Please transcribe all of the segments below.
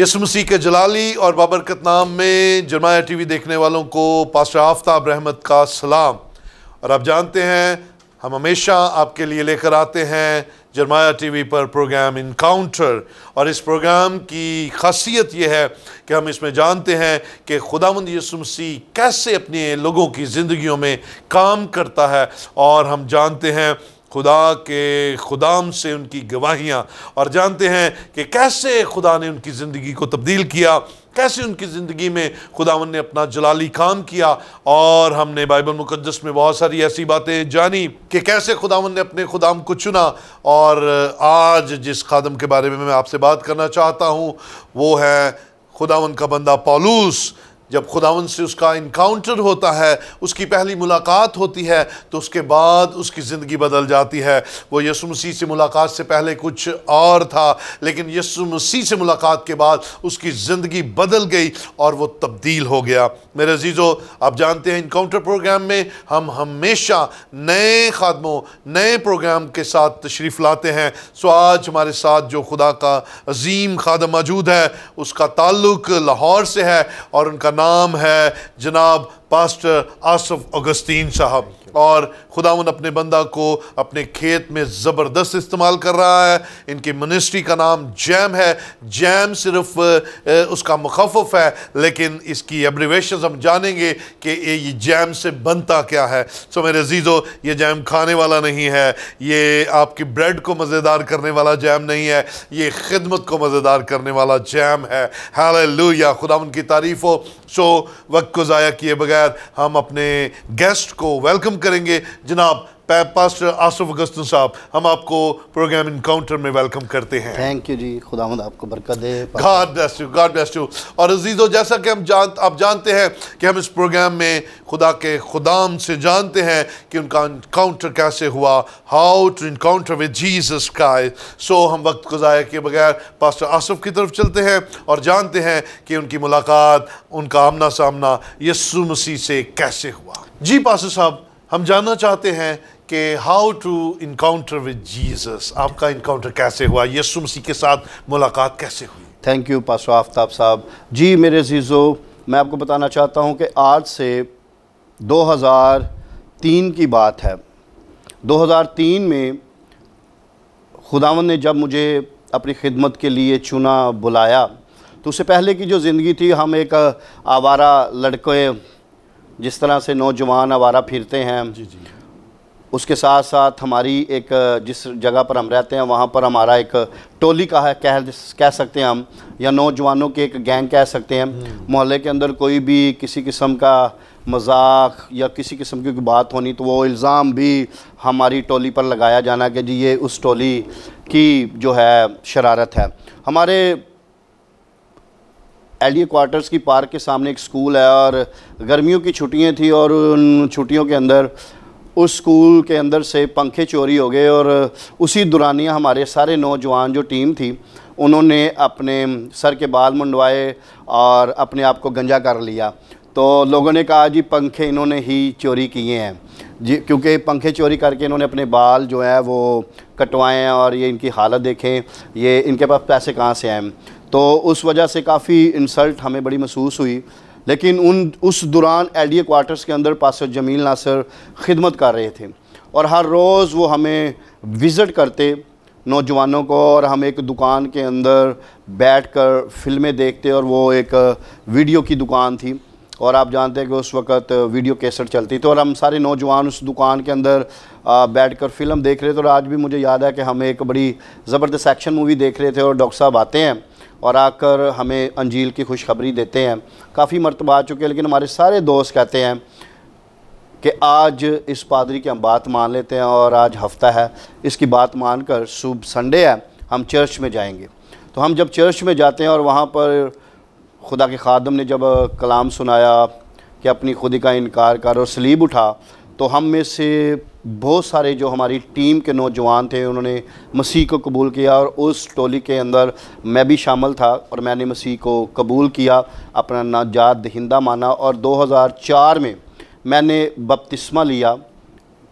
यीशु मसीह के जलाली और बाबरकत नाम में जरमाया टीवी देखने वालों को पास्टर आफ्ताब रहमत का सलाम। और आप जानते हैं हम हमेशा आपके लिए लेकर आते हैं जरमाया टीवी पर प्रोग्राम इनकाउंटर। और इस प्रोग्राम की खासियत यह है कि हम इसमें जानते हैं कि खुदावंद यीशु मसीह कैसे अपने लोगों की ज़िंदगियों में काम करता है, और हम जानते हैं खुदा के खुदाम से उनकी गवाहियाँ, और जानते हैं कि कैसे खुदा ने उनकी ज़िंदगी को तब्दील किया, कैसे उनकी ज़िंदगी में खुदावन ने अपना जलाली काम किया। और हमने बाइबल मुकद्दस में बहुत सारी ऐसी बातें जानी कि कैसे खुदावन ने अपने खुदाम को चुना। और आज जिस खादम के बारे में मैं आपसे बात करना चाहता हूँ वो है खुदावन का बंदा पौलुस। जब खुदावन से उसका इनकाउंटर होता है, उसकी पहली मुलाकात होती है, तो उसके बाद उसकी ज़िंदगी बदल जाती है। वो यीशु मसीह से मुलाकात से पहले कुछ और था, लेकिन यीशु मसीह से मुलाकात के बाद उसकी ज़िंदगी बदल गई और वो तब्दील हो गया। मेरे अजीज़ों, आप जानते हैं इनकाउंटर प्रोग्राम में हम हमेशा नए खादमों, नए प्रोग्राम के साथ तशरीफ़ लाते हैं। सो आज हमारे साथ जो खुदा का अजीम खादम मौजूद है, उसका ताल्लुक़ लाहौर से है और उनका नाम है जनाब पास्टर आसफ अगस्तीन साहब। और खुदावन अपने बंदा को अपने खेत में ज़बरदस्त इस्तेमाल कर रहा है। इनकी मिनिस्ट्री का नाम जैम है। जैम सिर्फ उसका मुखफ़फ़ है, लेकिन इसकी एब्रीवेशन हम जानेंगे कि ये जैम से बनता क्या है। सो मेरे अजीज़ों, ये जैम खाने वाला नहीं है, ये आपकी ब्रेड को मज़ेदार करने वाला जैम नहीं है, ये खिदमत को मज़ेदार करने वाला जैम है। हालेलुया, खुदावन की तारीफ़ हो। सो वक्त को ज़ाया किए बगैर हम अपने गेस्ट को वेलकम करेंगे। जनाब पास्टर आसफ अगस्तीन साहब, हम आपको प्रोग्राम इनकाउंटर में वेलकम करते हैं। थैंक यू जी, खुदावंद आपको बरकत दे। God bless you, God bless you. और अजीज़ों, जैसा कि आप जानते हैं कि हम इस प्रोग्राम में खुदा के खुदाम से जानते हैं कि उनका इनकाउंटर कैसे हुआ, how to encounter with Jesus Christ. So हम वक्त को ज़ाया किए बगैर पास्टर आसफ की तरफ चलते हैं और जानते हैं कि उनकी मुलाकात, उनका आमना सामना यीशु मसीह से कैसे हुआ। जी पास्टर साहब, हम जानना चाहते हैं कि how to encounter with Jesus, आपका इनकाउंटर कैसे हुआ, यीशु मसीह के साथ मुलाकात कैसे हुई। थैंक यू पास्टर आफ्ताब साहब। जी मेरे अजीज़ों, मैं आपको बताना चाहता हूं कि आज से 2003 की बात है। 2003 में खुदावंद ने जब मुझे अपनी खिदमत के लिए चुना, बुलाया, तो उससे पहले की जो ज़िंदगी थी, हम एक आवारा लड़के, जिस तरह से नौजवान आवारा फिरते हैं, जी जी, उसके साथ साथ हमारी एक जिस जगह पर हम रहते हैं वहाँ पर हमारा एक टोली का है, कह सकते हैं हम, या नौजवानों की एक गैंग कह सकते हैं। मोहल्ले के अंदर कोई भी किसी किस्म का मजाक या किसी किस्म की बात होनी तो वो इल्ज़ाम भी हमारी टोली पर लगाया जाना कि जी ये उस टोली की जो है शरारत है। हमारे एलडीए क्वार्टर्स की पार्क के सामने एक स्कूल है और गर्मियों की छुट्टियां थी और उन छुट्टियों के अंदर उस स्कूल के अंदर से पंखे चोरी हो गए और उसी दौरानिया हमारे सारे नौजवान जो टीम थी उन्होंने अपने सर के बाल मुंडवाए और अपने आप को गंजा कर लिया। तो लोगों ने कहा जी पंखे इन्होंने ही चोरी किए हैं जी, क्योंकि पंखे चोरी करके इन्होंने अपने बाल जो है वो कटवाए हैं और ये इनकी हालत देखें, ये इनके पास पैसे कहाँ से आए। तो उस वजह से काफ़ी इंसल्ट हमें बड़ी महसूस हुई। लेकिन उस दौरान एलडीए क्वार्टर्स के अंदर पास्टर जमील नासर खिदमत कर रहे थे और हर रोज़ वो हमें विज़िट करते नौजवानों को, और हम एक दुकान के अंदर बैठकर फ़िल्में देखते, और वो एक वीडियो की दुकान थी और आप जानते हैं कि उस वक़्त वीडियो कैसेट चलती थी और हम सारे नौजवान उस दुकान के अंदर बैठकर फ़िल्म देख रहे थे। और आज भी मुझे याद है कि हम एक बड़ी ज़बरदस्त एक्शन मूवी देख रहे थे और डॉक्टर साहब आते हैं और आकर हमें अंजील की खुशखबरी देते हैं। काफ़ी मरतबा आ चुके हैं, लेकिन हमारे सारे दोस्त कहते हैं कि आज इस पादरी की हम बात मान लेते हैं और आज हफ्ता है, इसकी बात मानकर सुबह संडे है हम चर्च में जाएंगे। तो हम जब चर्च में जाते हैं और वहाँ पर खुदा के खादम ने जब कलाम सुनाया कि अपनी खुदी का इनकार कर और सलीब उठा, तो हम में से बहुत सारे जो हमारी टीम के नौजवान थे उन्होंने मसीह को कबूल किया और उस टोली के अंदर मैं भी शामिल था और मैंने मसीह को कबूल किया, अपना नाजात दहिंदा माना और 2004 में मैंने बपतिस्मा लिया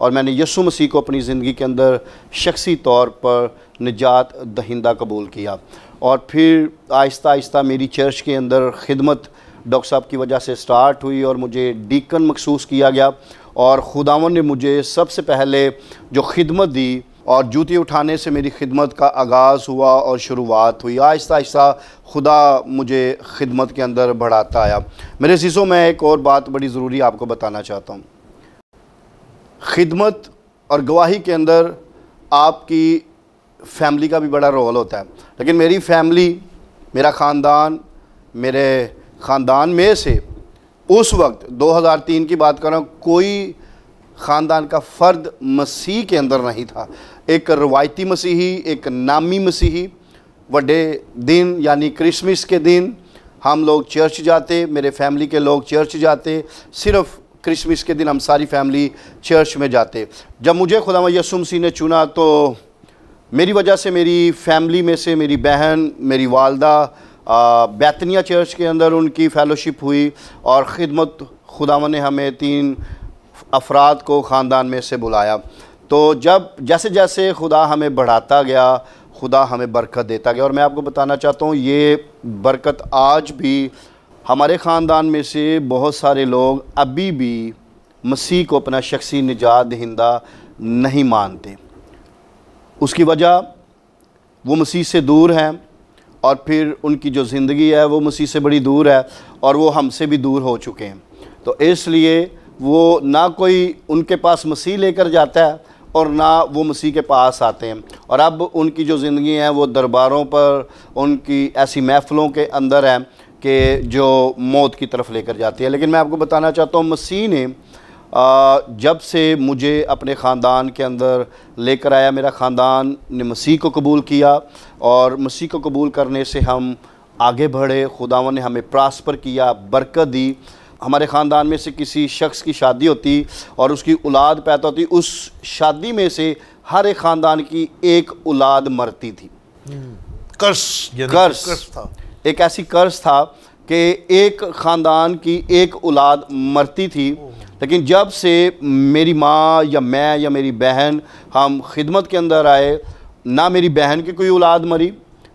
और मैंने यीशु मसीह को अपनी ज़िंदगी के अंदर शख्सी तौर पर निजात दहिंदा कबूल किया। और फिर आहिस्ता आहिस्ता मेरी चर्च के अंदर खिदमत डॉक्टर साहब की वजह से स्टार्ट हुई और मुझे डीकन मखसूस किया गया, और खुदावन ने मुझे सबसे पहले जो खिदमत दी और जूती उठाने से मेरी खिदमत का आगाज़ हुआ और शुरुआत हुई। आहिस्ता आहिस्ता खुदा मुझे खिदमत के अंदर बढ़ाता आया। मेरे अज़ीज़ों, मैं एक और बात बड़ी ज़रूरी आपको बताना चाहता हूँ। खिदमत और गवाही के अंदर आपकी फैमिली का भी बड़ा रोल होता है, लेकिन मेरी फैमिली, मेरा ख़ानदान, मेरे ख़ानदान में से उस वक्त 2003 की बात कर रहा हूँ, कोई ख़ानदान का फ़र्द मसीह के अंदर नहीं था। एक रवायती मसीही, एक नामी मसीही, बड़े दिन यानी क्रिसमस के दिन हम लोग चर्च जाते, मेरे फैमिली के लोग चर्च जाते, सिर्फ़ क्रिसमस के दिन हम सारी फैमिली चर्च में जाते। जब मुझे खुदा यीशु मसीह ने चुना तो मेरी वजह से मेरी फैमिली में से मेरी बहन, मेरी वालदा बैतनिया चर्च के अंदर उनकी फ़ेलोशिप हुई, और ख़िदमत खुदावन ने हमें 3 अफराद को ख़ानदान में से बुलाया। तो जब जैसे जैसे खुदा हमें बढ़ाता गया, खुदा हमें बरकत देता गया। और मैं आपको बताना चाहता हूँ, ये बरकत आज भी हमारे ख़ानदान में से बहुत सारे लोग अभी भी मसीह को अपना शख्सी निजात दहिंदा नहीं मानते। उसकी वजह वो मसीह से दूर हैं, और फिर उनकी जो ज़िंदगी है वो मसीह से बड़ी दूर है, और वो हमसे भी दूर हो चुके हैं। तो इसलिए वो ना कोई उनके पास मसीह लेकर जाता है और ना वो मसीह के पास आते हैं। और अब उनकी जो ज़िंदगी है वो दरबारों पर, उनकी ऐसी महफ़िलों के अंदर है कि जो मौत की तरफ लेकर जाती है। लेकिन मैं आपको बताना चाहता हूँ, मसीह ने जब से मुझे अपने ख़ानदान के अंदर लेकर आया, मेरा ख़ानदान ने मसीह को कबूल किया, और मसीह को कबूल करने से हम आगे बढ़े। खुदावन ने हमें प्रॉस्पर किया, बरकत दी। हमारे ख़ानदान में से किसी शख्स की शादी होती और उसकी औलाद पैदा होती, उस शादी में से हर एक ख़ानदान की एक औलाद मरती थी। कर्स था, एक ऐसी कर्स था कि एक ख़ानदान की एक औलाद मरती थी। लेकिन जब से मेरी माँ या मैं या मेरी बहन हम खिदमत के अंदर आए, ना मेरी बहन की कोई औलाद मरी,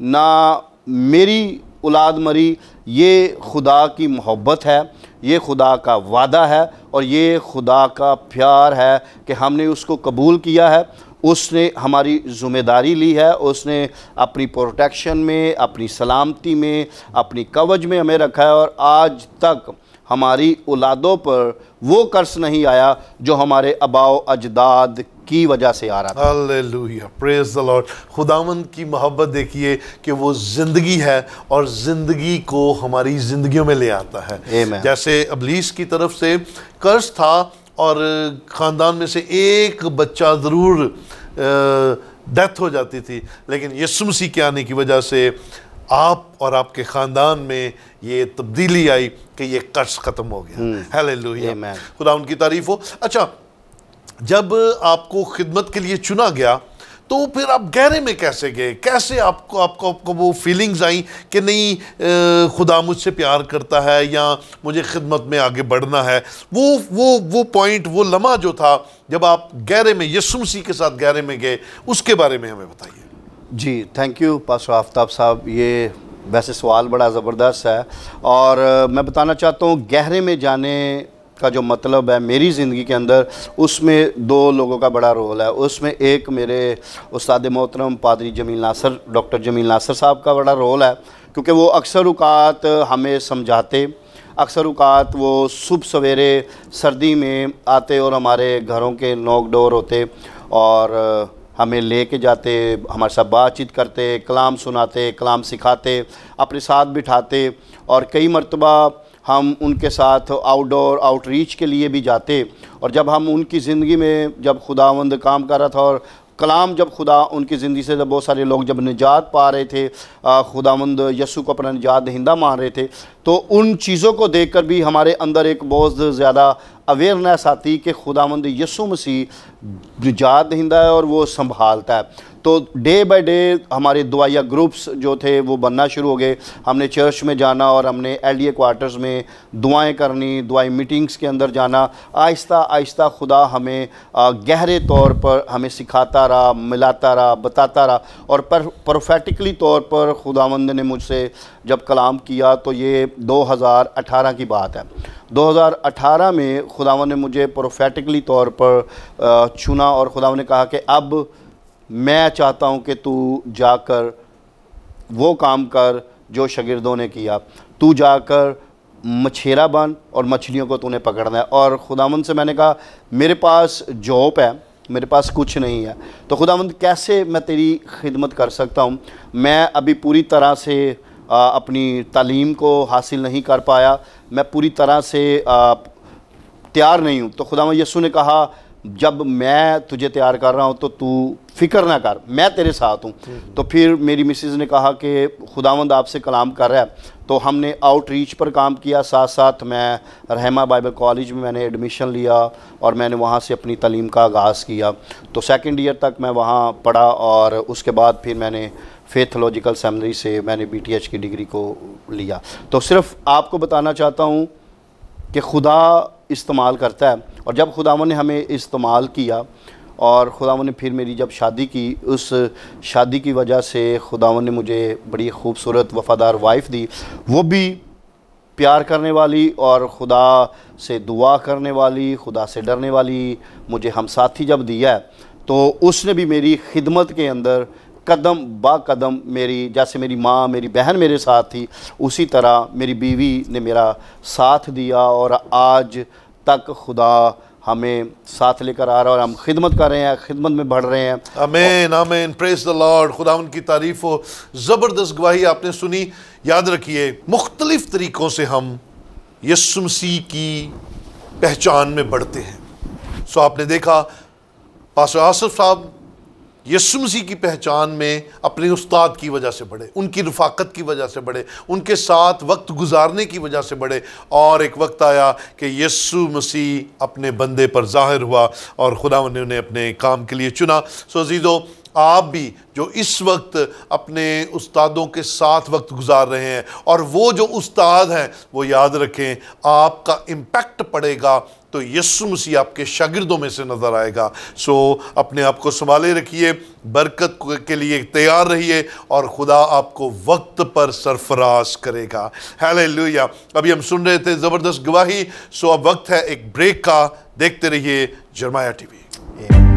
ना मेरी औलाद मरी। ये खुदा की मोहब्बत है, ये खुदा का वादा है, और ये खुदा का प्यार है कि हमने उसको कबूल किया है। उसने हमारी ज़िम्मेदारी ली है, उसने अपनी प्रोटेक्शन में, अपनी सलामती में, अपनी कवच में हमें रखा है, और आज तक हमारी औलादों पर वो कर्ज नहीं आया जो हमारे अबाओ अजदाद की वजह से आ रहा था। Hallelujah, praise the Lord. खुदावंद की मोहब्बत देखिए कि वो ज़िंदगी है और ज़िंदगी को हमारी ज़िंदगियों में ले आता है। जैसे इब्लीस की तरफ से कर्ज था और ख़ानदान में से एक बच्चा ज़रूर डेथ हो जाती थी, लेकिन यीशु मसीह के आने की वजह से आप और आपके ख़ानदान में ये तब्दीली आई कि ये कर्ज ख़त्म हो गया। हालेलुया, खुदा उनकी तारीफ़ हो। अच्छा, जब आपको खिदमत के लिए चुना गया तो फिर आप गहरे में कैसे गए? कैसे आपको वो फीलिंग्स आई कि नहीं खुदा मुझसे प्यार करता है या मुझे खिदमत में आगे बढ़ना है? वो पॉइंट, वो लम्हा जो था जब आप गहरे में यीशु मसीह के साथ गहरे में गए, उसके बारे में हमें बताइए। जी, थैंक यू पास्टर आफ्ताब साहब। ये वैसे सवाल बड़ा ज़बरदस्त है, और मैं बताना चाहता हूँ गहरे में जाने का जो मतलब है मेरी ज़िंदगी के अंदर, उसमें 2 लोगों का बड़ा रोल है। उसमें एक मेरे उस्ताद मोहतरम पादरी जमील नासर, डॉक्टर जमील नासर साहब का बड़ा रोल है, क्योंकि वो अक्सर औक़ात हमें समझाते, अक्सर औक़ात वो सुबह सवेरे सर्दी में आते और हमारे घरों के नोक डोर होते और हमें लेके जाते, हमारे साथ बातचीत करते, कलाम सुनाते, कलाम सिखाते, अपने साथ बिठाते, और कई मरतबा हम उनके साथ आउटडोर आउटरीच के लिए भी जाते। और जब हम उनकी ज़िंदगी में, जब खुदावंद काम कर रहा था और कलाम, जब खुदा उनकी ज़िंदगी से, जब बहुत सारे लोग जब निजात पा रहे थे, खुदावंद यीशु को अपना निजात दहिंदा मान रहे थे, तो उन चीज़ों को देखकर भी हमारे अंदर एक बहुत ज़्यादा अवेयरनेस आती कि खुदावंद यीशु मसीह निजात दहिंदा है और वो संभालता है। तो डे बाय डे हमारे दुआया ग्रुप्स जो थे वो बनना शुरू हो गए। हमने चर्च में जाना और हमने एलडीए क्वार्टर्स में दुआएं करनी, दुआई मीटिंग्स के अंदर जाना। आहिस्ता आहिस्ता खुदा हमें गहरे तौर पर हमें सिखाता रहा, मिलाता रहा, बताता रहा। और प्रोफेटिकली तौर पर खुदावंद ने मुझसे जब कलाम किया तो ये 2018 की बात है। 2018 में खुदावंद ने मुझे प्रोफेटिकली तौर पर चुना और खुदावंद ने कहा कि अब मैं चाहता हूँ कि तू जाकर वो काम कर जो शागिर्दों ने किया। तू जाकर मछेरा बन और मछलियों को तूने पकड़ना है। और खुदावंद से मैंने कहा मेरे पास जॉब है, मेरे पास कुछ नहीं है, तो खुदावंद कैसे मैं तेरी खिदमत कर सकता हूँ। मैं अभी पूरी तरह से अपनी तालीम को हासिल नहीं कर पाया, मैं पूरी तरह से तैयार नहीं हूँ। तो खुदावंद यीशु ने कहा जब मैं तुझे तैयार कर रहा हूँ तो तू फ़िक्र ना कर, मैं तेरे साथ हूँ। तो फिर मेरी मिसेज़ ने कहा कि खुदावंद आपसे कलाम कर रहा है। तो हमने आउटरीच पर काम किया, साथ साथ मैं रहमा बाइबल कॉलेज में मैंने एडमिशन लिया और मैंने वहाँ से अपनी तालीम का आगाज़ किया। तो सेकंड ईयर तक मैं वहाँ पढ़ा और उसके बाद फिर मैंने फेथोलॉजिकल सेमिनरी से मैंने BTH की डिग्री को लिया। तो सिर्फ़ आपको बताना चाहता हूँ कि खुदा इस्तेमाल करता है। और जब खुदावन ने हमें इस्तेमाल किया और खुदावन ने फिर मेरी जब शादी की, उस शादी की वजह से खुदावन ने मुझे बड़ी खूबसूरत वफ़ादार वाइफ दी, वो भी प्यार करने वाली और खुदा से दुआ करने वाली, खुदा से डरने वाली मुझे हम साथी जब दिया है तो उसने भी मेरी खिदमत के अंदर कदम बा कदम मेरी, जैसे मेरी माँ मेरी बहन मेरे साथ थी, उसी तरह मेरी बीवी ने मेरा साथ दिया और आज तक खुदा हमें साथ लेकर आ रहा है और हम खिदमत कर रहे हैं, खिदमत में बढ़ रहे हैं। आमीन आमीन, प्रेज द लॉर्ड। खुदावन की तारीफ हो। ज़बरदस्त गवाही आपने सुनी। याद रखिए मुख्तलिफ तरीक़ों से हम यीशु मसीह की पहचान में बढ़ते हैं। सो आपने देखा पास्टर आसिफ साहब यीशु मसीह की पहचान में अपने उस्ताद की वजह से बढ़े, उनकी रफ़ाकत की वजह से बढ़े, उनके साथ वक्त गुजारने की वजह से बढ़े। और एक वक्त आया कि यीशु मसीह अपने बंदे पर ज़ाहिर हुआ और खुदावंद ने उन्हें अपने काम के लिए चुना। सो अज़ीज़ों, आप भी जो इस वक्त अपने उस्तादों के साथ वक्त गुजार रहे हैं और वो जो उस्ताद हैं वो याद रखें आपका इम्पैक्ट पड़ेगा तो यीशु मसीह आपके शागिर्दों में से नज़र आएगा। सो अपने आप को संभाले रखिए, बरकत के लिए तैयार रहिए और खुदा आपको वक्त पर सरफराज करेगा। हालेलुया। अभी हम सुन रहे थे ज़बरदस्त गवाही। सो अब वक्त है एक ब्रेक का। देखते रहिए जरमाया टीवी।